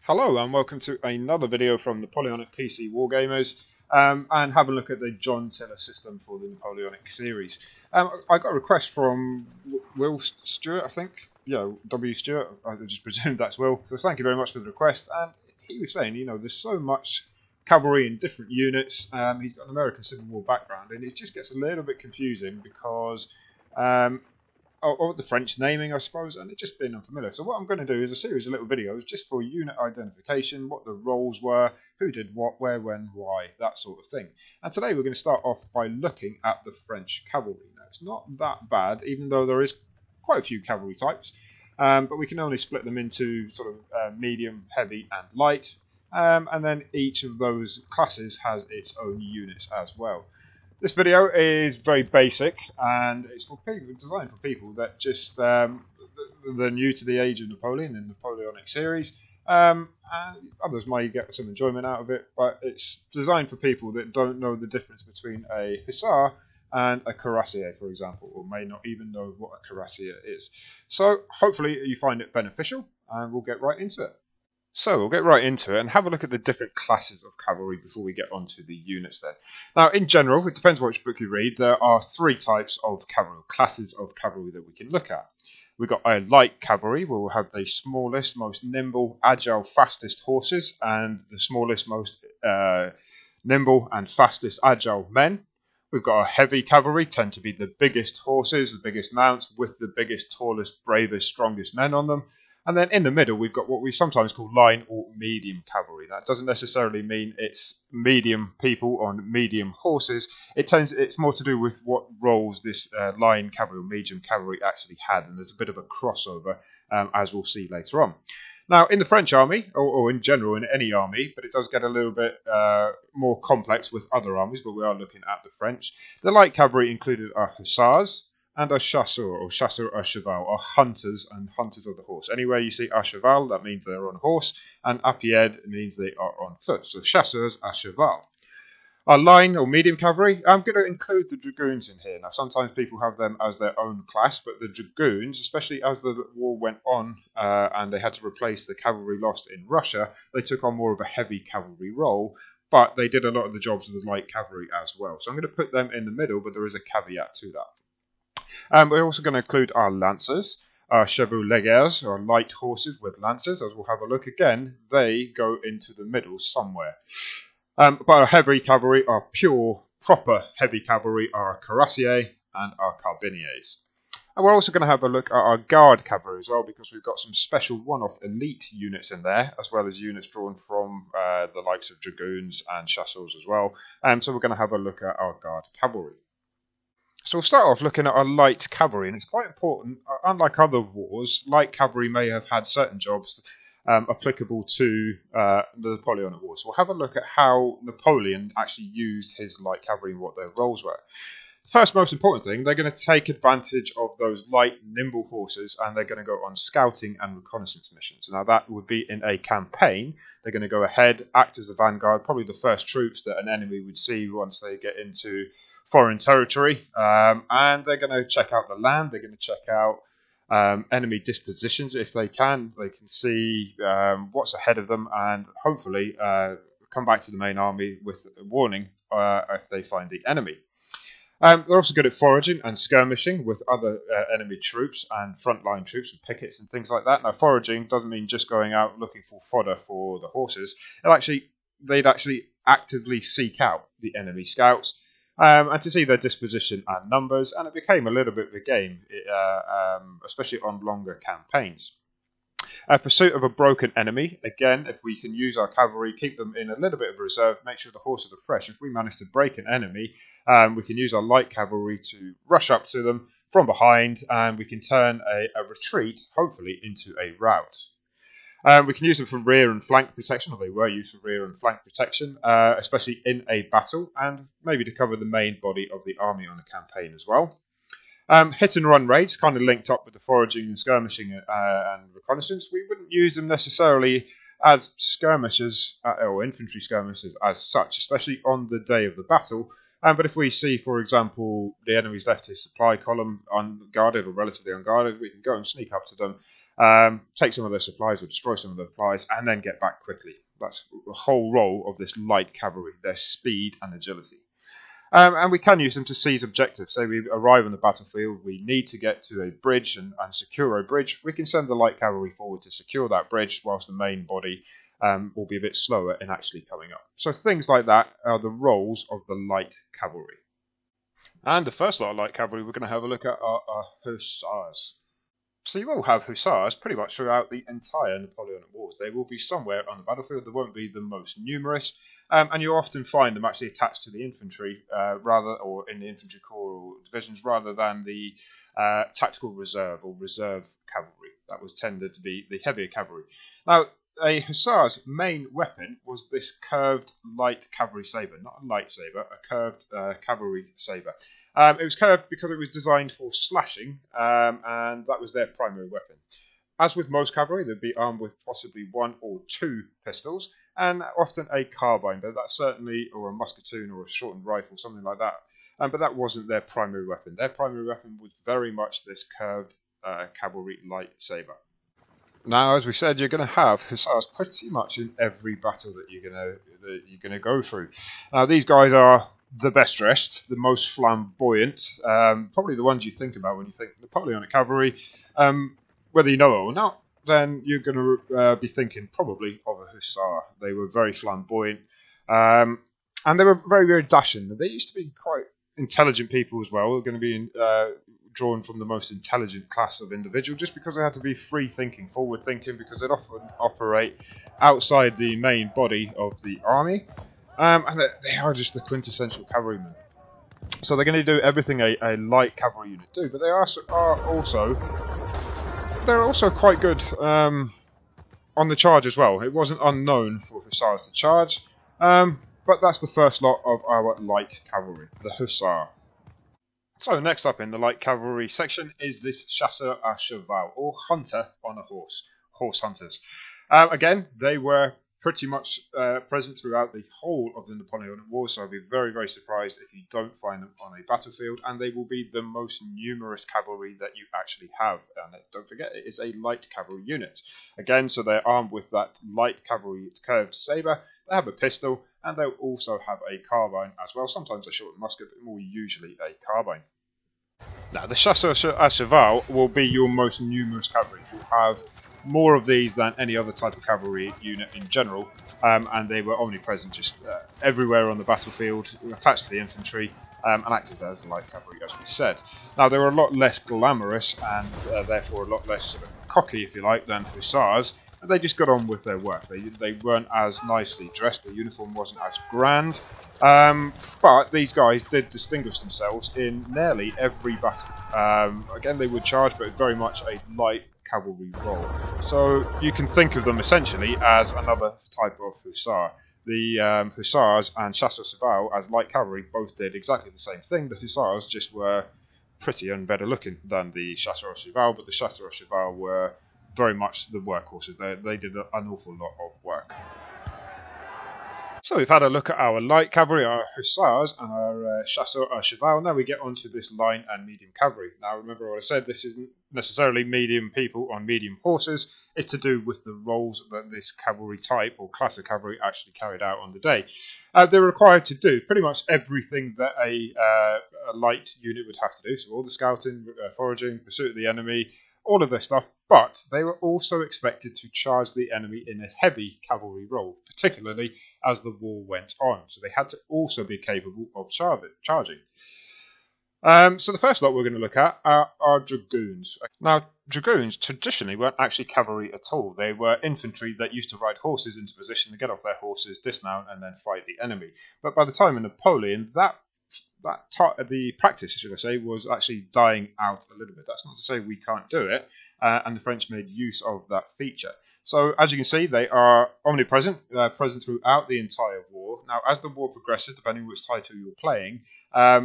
Hello and welcome to another video from Napoleonic PC Wargamers, and have a look at the John Tiller system for the Napoleonic series. I got a request from Will Stewart, I think. Yeah, W. Stewart, I just presume that's Will. So thank you very much for the request. And he was saying, there's so much cavalry in different units. He's got an American Civil War background, and it just gets a little bit confusing because or the French naming, I suppose, and it's just been unfamiliar. So what I'm going to do is a series of little videos just for unit identification, what the roles were, who did what, where, when, why, that sort of thing. And today we're going to start off by looking at the French cavalry. Now, it's not that bad, even though there is quite a few cavalry types, but we can only split them into sort of medium, heavy, and light. And then each of those classes has its own units as well. This video is very basic, and it's for people, designed for people that just they're new to the age of Napoleon and Napoleonic series, and others may get some enjoyment out of it. But it's designed for people that don't know the difference between a hussar and a cuirassier, for example, or may not even know what a cuirassier is. So hopefully you find it beneficial, and we'll get right into it. So we'll get right into it and have a look at the different classes of cavalry before we get onto the units then. Now, in general, it depends which book you read, there are three types of cavalry, classes of cavalry that we can look at. We've got a light cavalry, where we'll have the smallest, most nimble, agile, fastest horses, and the smallest, most nimble and fastest agile men. We've got a heavy cavalry, tend to be the biggest horses, the biggest mounts, with the biggest, tallest, bravest, strongest men on them. And then in the middle, we've got what we sometimes call line or medium cavalry. That doesn't necessarily mean it's medium people on medium horses. It's more to do with what roles this line cavalry or medium cavalry actually had. And there's a bit of a crossover, as we'll see later on. Now, in the French army, or in general in any army, but it does get a little bit more complex with other armies, but we are looking at the French. The light cavalry included our hussars, and a chasseur, or chasseur à cheval, are hunters and hunters of the horse. Anywhere you see à cheval, that means they're on a horse, and à pied means they are on foot. So chasseurs à cheval. Our line or medium cavalry, I'm going to include the dragoons in here. Now, sometimes people have them as their own class, but the dragoons, especially as the war went on and they had to replace the cavalry lost in Russia, they took on more of a heavy cavalry role. But they did a lot of the jobs of the light cavalry as well. So I'm going to put them in the middle, but there is a caveat to that. We're also going to include our lancers, our chevaux légers, or light horses with lancers. As we'll have a look again, they go into the middle somewhere. But our heavy cavalry, our pure, proper heavy cavalry, are our cuirassiers and our carbiniers. And we're also going to have a look at our guard cavalry as well, because we've got some special one-off elite units in there, as well as units drawn from the likes of dragoons and chasseurs as well. So we're going to have a look at our guard cavalry. So we'll start off looking at our light cavalry, and it's quite important. Unlike other wars, light cavalry may have had certain jobs applicable to the Napoleonic Wars. So we'll have a look at how Napoleon actually used his light cavalry and what their roles were. The first most important thing, they're going to take advantage of those light, nimble horses, and they're going to go on scouting and reconnaissance missions. Now that would be in a campaign. They're going to go ahead, act as a vanguard, probably the first troops that an enemy would see once they get into foreign territory, and they're going to check out the land. They're going to check out enemy dispositions if they can. They can see what's ahead of them, and hopefully come back to the main army with a warning if they find the enemy. They're also good at foraging and skirmishing with other enemy troops and frontline troops and pickets and things like that. Now, foraging doesn't mean just going out looking for fodder for the horses. They'd actually actively seek out the enemy scouts, and to see their disposition and numbers, and it became a little bit of a game, especially on longer campaigns. Pursuit of a broken enemy, again, if we can use our cavalry, keep them in a little bit of reserve, make sure the horses are fresh. If we manage to break an enemy, we can use our light cavalry to rush up to them from behind, and we can turn a retreat, hopefully, into a rout. We can use them for rear and flank protection, or they were used for rear and flank protection, especially in a battle, and maybe to cover the main body of the army on a campaign as well. Hit and run raids, kind of linked up with the foraging and skirmishing and reconnaissance. We wouldn't use them necessarily as skirmishers or infantry skirmishers as such, especially on the day of the battle. But if we see, for example, the enemy's left his supply column unguarded or relatively unguarded, we can go and sneak up to them, take some of their supplies or destroy some of their supplies, and then get back quickly. That's the whole role of this light cavalry, their speed and agility. And we can use them to seize objectives. Say we arrive on the battlefield, we need to get to a bridge and secure a bridge. We can send the light cavalry forward to secure that bridge, whilst the main body will be a bit slower in actually coming up. So things like that are the roles of the light cavalry. And the first lot of light cavalry we're going to have a look at are hussars. So you will have hussars pretty much throughout the entire Napoleonic Wars. They will be somewhere on the battlefield. They won't be the most numerous, and you often find them actually attached to the infantry, or in the infantry corps or divisions, rather than the tactical reserve or reserve cavalry. That was tended to be the heavier cavalry. Now, a hussar's main weapon was this curved light cavalry sabre, not a lightsaber, a curved cavalry sabre. It was curved because it was designed for slashing, and that was their primary weapon. As with most cavalry, they'd be armed with possibly 1 or 2 pistols, and often a carbine, but that's certainly, or a musketoon or a shortened rifle, something like that. But that wasn't their primary weapon. Their primary weapon was very much this curved cavalry light sabre. Now, as we said, you're going to have hussars pretty much in every battle that you're going to go through. Now, these guys are the best dressed, the most flamboyant, probably the ones you think about when you think Napoleonic cavalry. Whether you know it or not, then you're going to be thinking probably of a hussar. They were very flamboyant, and they were very, very dashing. They used to be quite intelligent people as well. They're going to be drawn from the most intelligent class of individual, just because they had to be free-thinking, forward-thinking, because they'd often operate outside the main body of the army, and they are just the quintessential cavalrymen. So they're going to do everything a light cavalry unit do, but they they're also quite good on the charge as well. It wasn't unknown for hussars to charge, but that's the first lot of our light cavalry, the hussar. So next up in the light cavalry section is this chasseur à cheval, or hunter on a horse, horse hunters. Again, they were pretty much present throughout the whole of the Napoleonic Wars, so I'd be very, very surprised if you don't find them on a battlefield, and they will be the most numerous cavalry that you actually have. And don't forget, it is a light cavalry unit. Again, so they're armed with that light cavalry curved sabre, they have a pistol, and they'll also have a carbine as well, sometimes a short musket, but more usually a carbine. Now, the chasseur à cheval will be your most numerous cavalry. You'll have more of these than any other type of cavalry unit in general, and they were omnipresent just everywhere on the battlefield, attached to the infantry, and acted as light cavalry, as we said. Now, they were a lot less glamorous and therefore a lot less cocky, if you like, than hussars. They just got on with their work. They weren't as nicely dressed, the uniform wasn't as grand, but these guys did distinguish themselves in nearly every battle. Again, they would charge, but very much a light cavalry role. So you can think of them essentially as another type of hussar. The hussars and chasseurs à cheval as light cavalry both did exactly the same thing. The hussars just were prettier and better looking than the chasseurs à cheval, but the chasseurs à cheval were very much the workhorses. They did an awful lot of work. So we've had a look at our light cavalry, our hussars, and our chasseurs à cheval. Now we get onto this line and medium cavalry. Now remember what I said, this isn't necessarily medium people on medium horses. It's to do with the roles that this cavalry type or class of cavalry actually carried out on the day. They're required to do pretty much everything that a light unit would have to do. So all the scouting, foraging, pursuit of the enemy, all of this stuff, but they were also expected to charge the enemy in a heavy cavalry role, particularly as the war went on. So they had to also be capable of charging. So the first lot we're going to look at are dragoons. Now, dragoons traditionally weren't actually cavalry at all. They were infantry that used to ride horses into position to get off their horses, dismount, and then fight the enemy. But by the time of Napoleon, the practice, should I say, was actually dying out a little bit. That's not to say we can't do it, and the French made use of that feature. So, as you can see, they are omnipresent, present throughout the entire war. Now, as the war progresses, depending on which title you're playing,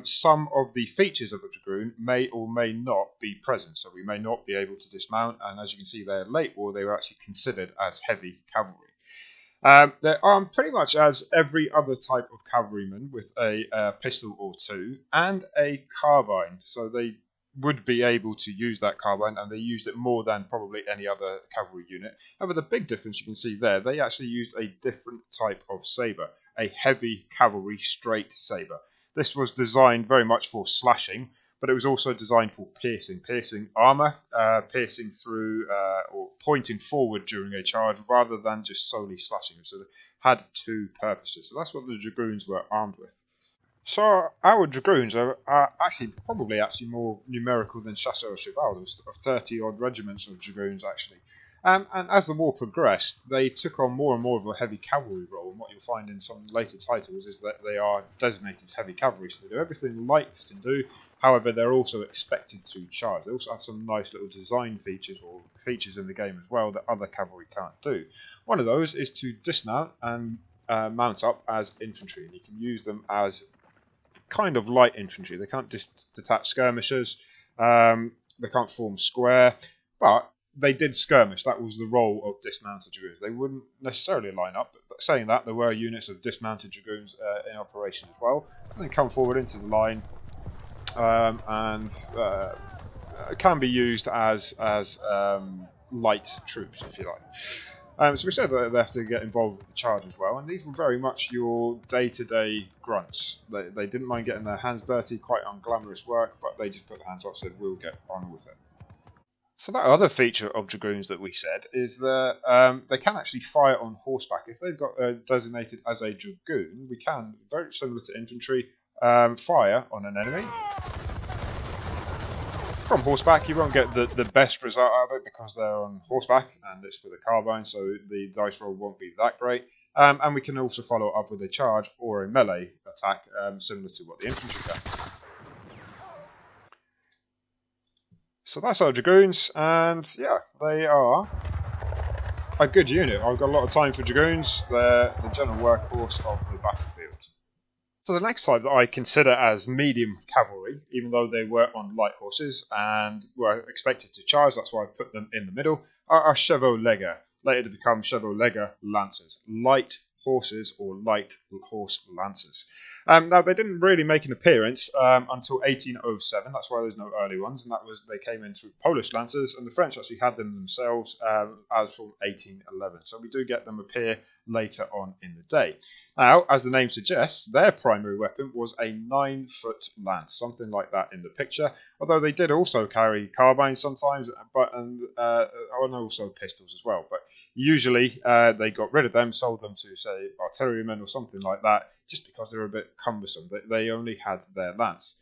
some of the features of a dragoon may or may not be present. So, we may not be able to dismount, and as you can see there, late war, they were actually considered as heavy cavalry. They're armed pretty much as every other type of cavalryman with a pistol or two and a carbine. So they would be able to use that carbine, and they used it more than probably any other cavalry unit. However, the big difference you can see there, they actually used a different type of saber, a heavy cavalry straight saber. This was designed very much for slashing, but it was also designed for piercing armor, piercing through or pointing forward during a charge rather than just solely slashing. So it had two purposes. So that's what the dragoons were armed with. So our dragoons are actually probably more numerical than chasseurs cheval. There's 30 odd regiments of dragoons actually. And as the war progressed, they took on more and more of a heavy cavalry role. And what you'll find in some later titles is that they are designated as heavy cavalry, so they do everything lights can do. However, they're also expected to charge. They also have some nice little design features or features in the game as well that other cavalry can't do. One of those is to dismount and mount up as infantry, and you can use them as kind of light infantry. They can't just detach skirmishers. They can't form square, but they did skirmish. That was the role of dismounted dragoons. They wouldn't necessarily line up, but saying that, there were units of dismounted dragoons in operation as well. And they come forward into the line and can be used as light troops, if you like. So we said that they have to get involved with the charge as well, and these were very much your day-to-day grunts. They didn't mind getting their hands dirty, quite unglamorous work, but they just put their hands up and said, we'll get on with it. So that other feature of dragoons that we said is that they can actually fire on horseback. If they've got designated as a dragoon, we can, very similar to infantry, fire on an enemy. From horseback, you won't get the best result out of it because they're on horseback and it's with a carbine, so the dice roll won't be that great. And we can also follow up with a charge or a melee attack, similar to what the infantry can. So that's our dragoons, and yeah, they are a good unit. I've got a lot of time for dragoons. They're the general workhorse of the battlefield. So the next type that I consider as medium cavalry, even though they were on light horses and were expected to charge, that's why I put them in the middle, are chevaux leger, later to become chevaux leger lancers, light horses or light horse lancers. Now they didn't really make an appearance until 1807. That's why there's no early ones, and that was they came in through Polish lancers, and the French actually had them themselves as from 1811. So we do get them appear later on in the day. Now, as the name suggests, their primary weapon was a 9-foot lance, something like that in the picture. Although they did also carry carbines sometimes, and also pistols as well. But usually they got rid of them, sold them to say artillerymen or something like that, just because they were a bit cumbersome. They only had their lance.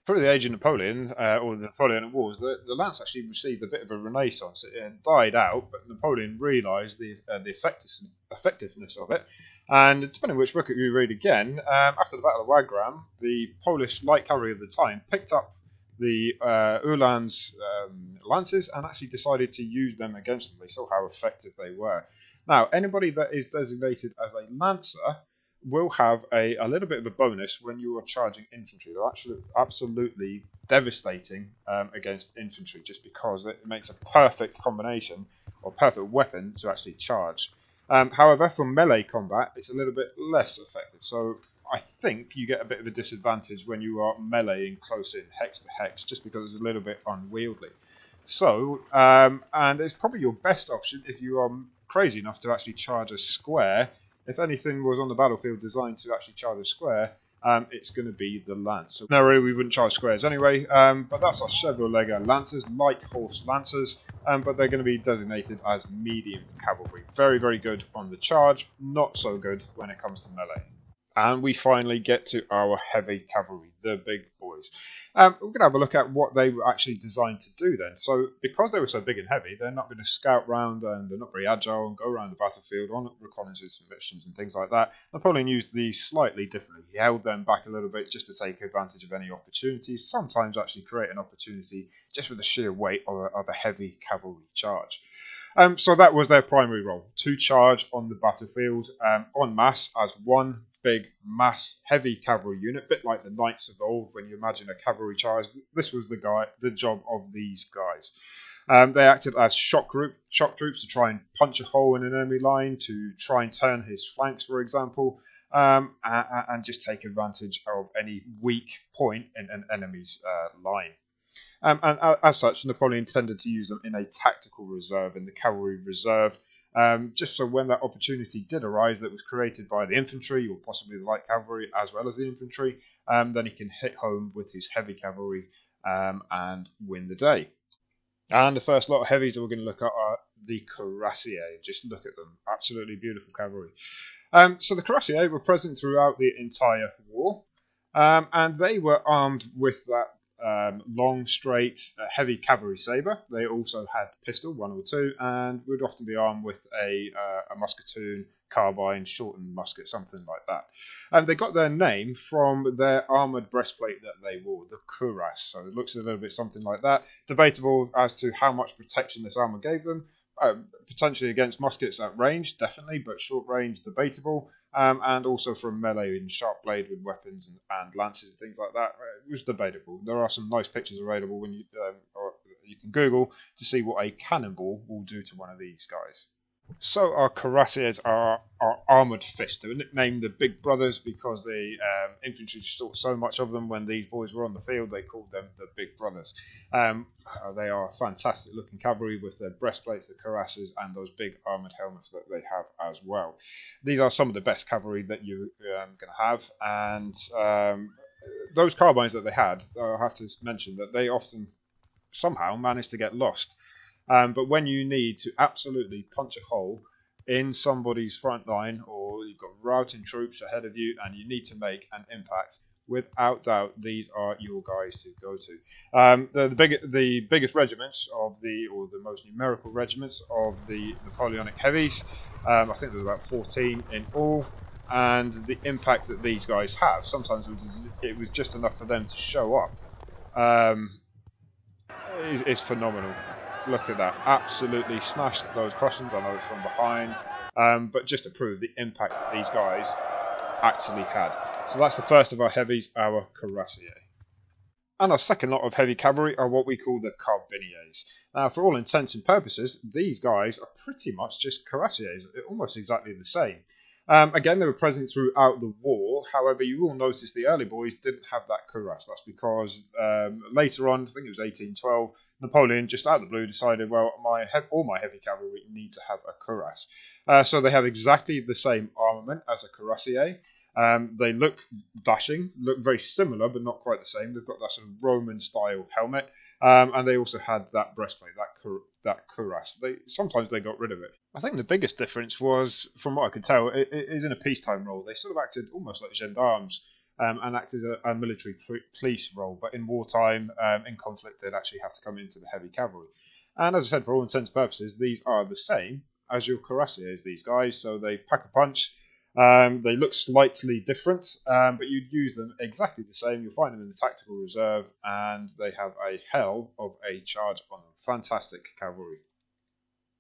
Through the age of Napoleon, or the Napoleonic Wars, the lance actually received a bit of a renaissance. It died out, but Napoleon realised the effectiveness of it. And depending on which book you read again, after the Battle of Wagram, the Polish light cavalry of the time picked up the Uhlans lances and actually decided to use them against them. They saw how effective they were. Now, anybody that is designated as a lancer will have a little bit of a bonus when you are charging infantry. They're actually absolutely devastating against infantry, just because it makes a perfect combination or perfect weapon to actually charge. However, for melee combat, it's a little bit less effective. So I think you get a bit of a disadvantage when you are meleeing close in, hex to hex, just because it's a little bit unwieldy. So, and it's probably your best option if you are crazy enough to actually charge a square. If anything was on the battlefield designed to actually charge a square, it's going to be the lance. So, no, really, we wouldn't charge squares anyway, but that's our chevaux leger lancers, light horse lancers, but they're going to be designated as medium cavalry. Very, very good on the charge, not so good when it comes to melee. And we finally get to our heavy cavalry, the big boys. We're going to have a look at what they were actually designed to do then. So because they were so big and heavy, they're not going to scout round and they're not very agile and go around the battlefield on reconnaissance missions and things like that. Napoleon used these slightly differently. He held them back a little bit just to take advantage of any opportunities, sometimes actually create an opportunity just with the sheer weight of a heavy cavalry charge. So that was their primary role, to charge on the battlefield en masse as one big mass heavy cavalry unit, a bit like the knights of old when you imagine a cavalry charge. This was the job of these guys. They acted as shock troops to try and punch a hole in an enemy line, to try and turn his flanks, for example, and just take advantage of any weak point in an enemy's line. And as such, Napoleon tended to use them in a tactical reserve, in the cavalry reserve, just so when that opportunity did arise that was created by the infantry or possibly the light cavalry as well as the infantry, then he can hit home with his heavy cavalry and win the day. And the first lot of heavies that we're going to look at are the cuirassiers. Just look at them. Absolutely beautiful cavalry. So the cuirassiers were present throughout the entire war, and they were armed with that long, straight, heavy cavalry sabre. They also had pistol, 1 or 2, and would often be armed with a musketoon, carbine, shortened musket, something like that. And they got their name from their armoured breastplate that they wore, the cuirass. So it looks a little bit something like that. Debatable as to how much protection this armour gave them. Potentially against muskets at range, definitely, but short range, debatable. And also from melee and sharp blade with weapons and lances and things like that, it was debatable. There are some nice pictures available when you can Google to see what a cannonball will do to one of these guys. So our cuirassiers are armoured fists. They were nicknamed the Big Brothers because the infantry saw so much of them when these boys were on the field. They called them the Big Brothers. They are fantastic looking cavalry with their breastplates, the cuirasses, and those big armoured helmets that they have as well. These are some of the best cavalry that you're going to have, and those carbines that they had, I have to mention that they often somehow managed to get lost. But when you need to absolutely punch a hole in somebody's front line, or you've got routing troops ahead of you and you need to make an impact, without doubt these are your guys to go to. The biggest regiments or the most numerical regiments of the Napoleonic heavies, I think there's about 14 in all, and the impact that these guys have, sometimes it was just enough for them to show up, is phenomenal. Look at that, absolutely smashed those Prussians. I know it's from behind, but just to prove the impact that these guys actually had. So that's the first of our heavies, our cuirassiers. And our second lot of heavy cavalry are what we call the carbiniers. Now, for all intents and purposes, these guys are pretty much just cuirassiers, almost exactly the same. Again, they were present throughout the war. However, you will notice the early boys didn't have that cuirass. That's because later on, I think it was 1812, Napoleon, just out of the blue, decided, well, all my heavy cavalry need to have a cuirass. So they have exactly the same armament as a cuirassier. They look dashing, look very similar, but not quite the same. They've got that sort of Roman-style helmet, and they also had that breastplate, that cuirass. Sometimes they got rid of it. I think the biggest difference was, from what I could tell, it is in a peacetime role. They sort of acted almost like gendarmes and acted a military police role, but in wartime, in conflict, they'd actually have to come into the heavy cavalry. And as I said, for all intents and purposes, these are the same as your cuirassiers, these guys. So they pack a punch. They look slightly different, but you'd use them exactly the same. You'll find them in the tactical reserve, and they have a hell of a charge on them. Fantastic cavalry.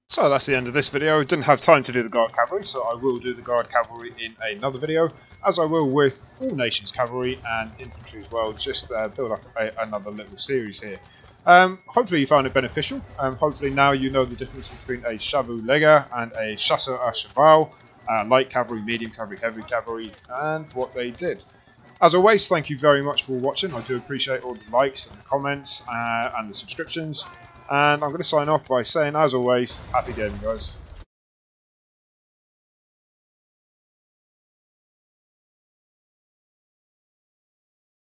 So that's the end of this video. I didn't have time to do the Guard Cavalry, so I will do the Guard Cavalry in another video, as I will with all nations cavalry and infantry as well. Just build up another little series here. Hopefully you found it beneficial. Hopefully now you know the difference between a chevau léger and a chasseur à cheval. Light cavalry, medium cavalry, heavy cavalry, and what they did. As always, thank you very much for watching. I do appreciate all the likes and the comments and the subscriptions. And I'm going to sign off by saying, as always, happy gaming, guys.